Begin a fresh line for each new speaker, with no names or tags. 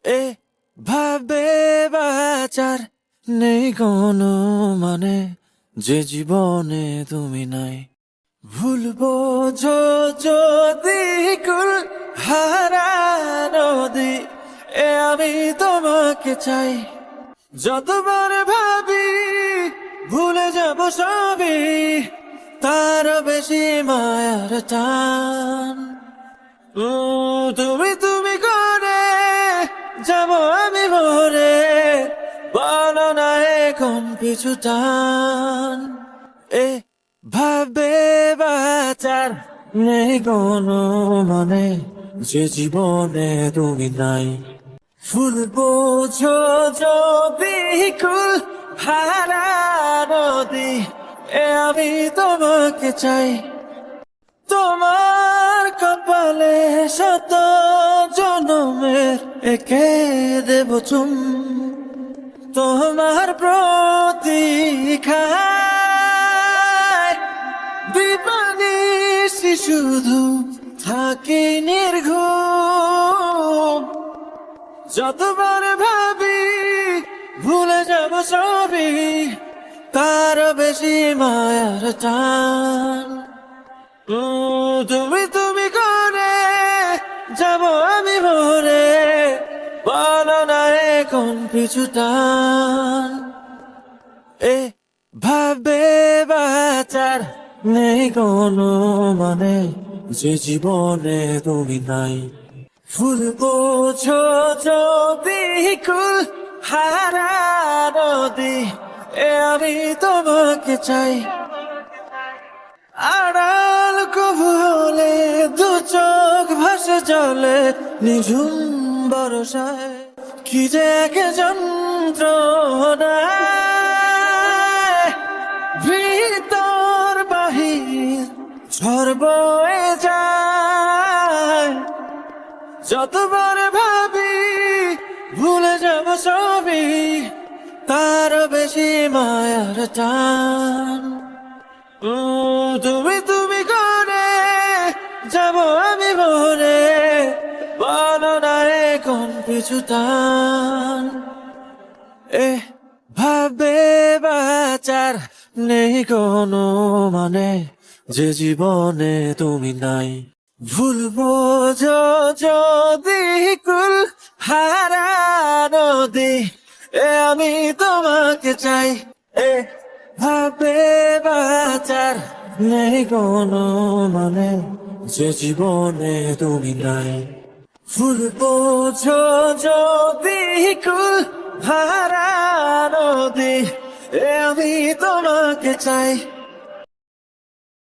এ ভাবে বাঁচার নেই কোনো মানে, যে জীবনে তুমি নাই। ভুলবো যদি কুল হারা নদী, আমি তোমাকে চাই। যতবার ভাবি ভুলে যাব সবই, তার বেশি মায়ার টান। তুমি তুমি করে যাব আমি মরে, বলো না এখন পিছু টান। এ ভাবে বাঁচার নেই কোনো মানে, যে জীবনে তুমি নাই। ফুল বোঝো যদি কুল হারা নদী, আমি তোমাকে চাই। তোমার কপালে শত জনমের একে দেব চুম, তোমার প্রতীক্ষায় বিপানিসি শুধু থাকি নির্ঘুম। যতবার ভাবি ভুলে যাব সবই, তার বেশি মায়ার টান। তুমি তুমি করে যাব আমি মরে, বলো না এখন পিছু টান। এ ভাবে বাঁচার নেই কোনো মানে, যে জীবনে তুমি নাই। ফুল বোঝো যদি কুল হারা নদী, আমি তোমাকে চাই। আড়াল কবু হলে দু চোখ ভাসে জলে, নিঝুম বরসায় কি যে এক যন্ত্রণা। ভিতর বাহির ঝড় বয়ে যায়, যতবার ভাবি ভুলে যাব সবই, তার বেশি মায়ার টান। তুমি তুমি করে যাব আমি মরে, বলো না এখন পিছু টান। এ ভাবে বাঁচার নেই কোনো মানে, যে জীবনে তুমি নাই। ভুলবো যদি কুল হারা নদী, আমি তোমাকে চাই। এ ভাবে বাঁচার নেই কোনো মানে, যে জীবনে তুমি নাই। ভুলবো যদি কুল হারা নদী, আমি তোমাকে চাই।